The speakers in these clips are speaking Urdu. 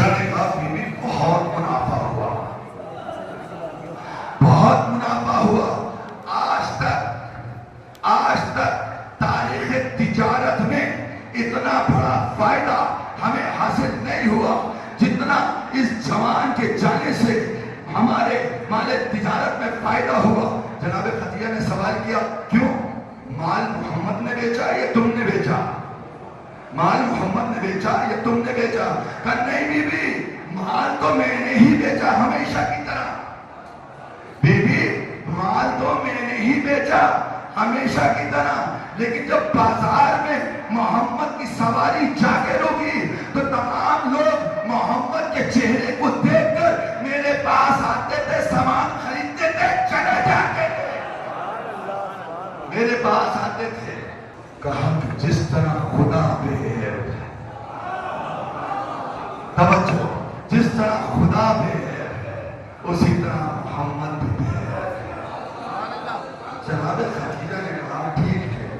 میسرہ نے کہا بیوی بہت منافع ہوا، بہت منافع ہوا، آج تک تاریخ تجارت میں اتنا بڑا فائدہ ہمیں حاصل نہیں ہوا جتنا اس جوان کے جانے سے ہمارے مال تجارت میں فائدہ ہوا۔ جناب خدیجہ نے سوال کیا کیوں؟ مال محمد نے بیچا یا تم نے بیچا؟ مال محمد نے بیچا یا تم نے بیچا؟ کہا نہیں بی بی، مال تو میں نے ہی بیچا ہمیشہ کی طرح۔ بی بی مال تو میں نے ہی بیچا ہمیشہ کی طرح، لیکن جب بازار میں محمد کی سواری جاگر ہوگی تو تمام لوگ محمد کے چہرے کو دیکھ کر میرے پاس آتے تھے، سامان خریدتے تھے، چلے جاتے تھے، میرے پاس آتے تھے۔ کہا کہ جس طرح خدا بے عیب ہے، توجہ، جس طرح خدا بے عیب ہے اسی طرح محمد بھی بے عیب ہے۔ جناب خدیجہ نے کہا ٹھیک ہے،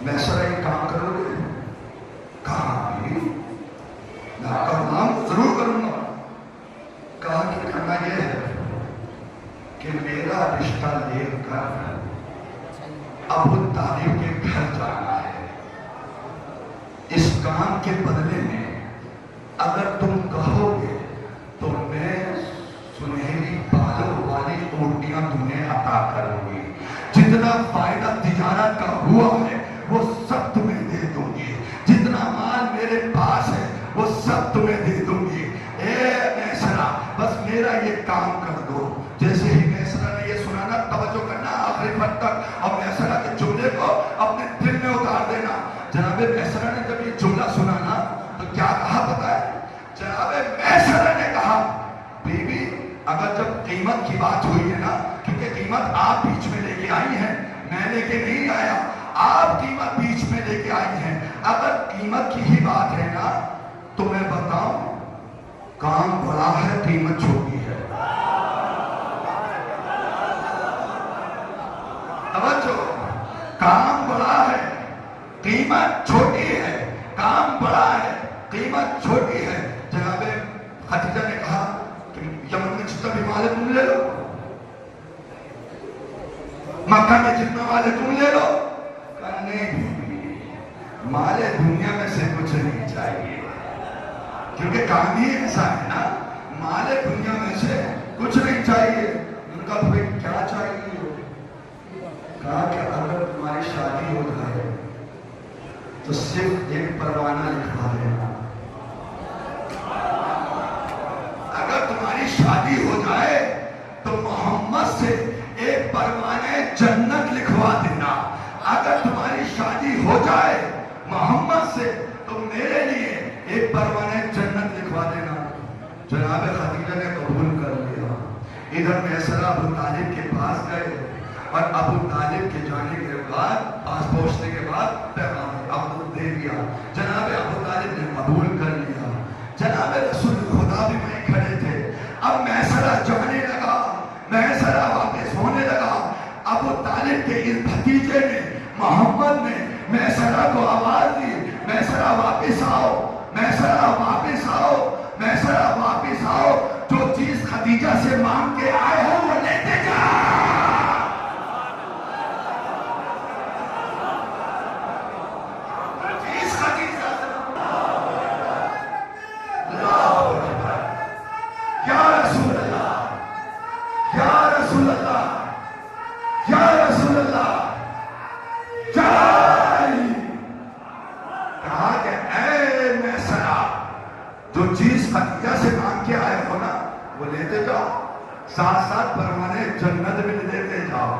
میسرہ ایک کام کرو گے؟ کہا بھی میں آپ کا نام ضرور کروں گا۔ کہا کہ کرنا یہ ہے کہ میرا رشتہ لے کر ابو طالب کے گھر جانا ہے، اس کام کے بدلے میں اگر تم کہو گے تو میں سنہری بالوں والی اونٹیاں تمہیں عطا کروں گی، جتنا فائدہ تجارت کا ہوا ہے وہ سب تمہیں دے دوں گی، جتنا مال میرے پاس ہے وہ سب تمہیں دے دوں گی۔ اے میسرہ بس میرا یہ کام کر دو۔ جیسے ہی میسرہ نے یہ سنا نا، توجہ کرنا آخری پد تک اور میسرہ کے جملے کو اپنے دل میں اتار دینا۔ جناب میسرہ نے جب یہ جملہ سنا نا تو کیا کہا پتہ ہے؟ جناب میسرہ نے کہا بی بی اگر جب قیمت کی بات ہوئی ہے نا، کیونکہ قیمت آپ بیچ میں لے کے آئی ہیں، میں لے کے نہیں آیا، آپ قیمت بیچ میں لے کے آئی ہیں، اگر قیمت کی ہی بات ہے نا تو میں بتاؤں کام بڑا ہے قیمت چھوٹی ہے۔ توجہ، کام بڑا ہے قیمت چھوٹی ہے، کام بڑا ہے قیمت چھوٹی ہے۔ جناب خدیجہ نے کہا کہ یمن میں جتنا بھی مال ہے تم لے لو، مکہ میں جتنا مال ہے تم لے لو۔ کہا نہیں، مال دنیا میں سے کچھ نہیں چاہیے، کیونکہ کام ہی ایسا ہے نا، مال دنیا میں سے کچھ نہیں چاہیے۔ ان کا پھر کیا چاہیے؟ کہا کہ اگر تمہاری شادی ہو جائے تو صرف ایک پروانہ لکھوا دینا، اگر تمہاری شادی ہو جائے تو محمد سے ایک پروانہ جنت لکھوا دینا، اگر تمہاری شادی ہو جائے محمد سے تو میرے لیے ایک پروانہ جنت لکھوا دینا۔ جناب خدیجہ نے قبول کر لیا۔ ادھر میسرہ ابو طالب کے پاس گئے اور ابو طالب کے جانے کے بعد، پاس پہنچنے کے بعد پیغام ابو دے دیا۔ جناب ابو طالب نے قبول کر لیا۔ جناب رسول خدا بھی وہیں کھڑے تھے۔ اب میسرہ جانے لگا، میسرہ واپس ہونے لگا۔ ابو طالب کے اس بھتیجے نے، محمد نے میسرہ کو آواز دی، میسرہ واپس آؤ، میسرہ واپس آؤ، میسرہ واپس آؤ، جو چیز خدیجہ سے مانگ کے آئے ہو وہ لیتے جاؤ۔ ساتھ ساتھ پروانے جنت میں دیتے جاؤ۔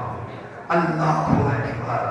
اللہ اکبر۔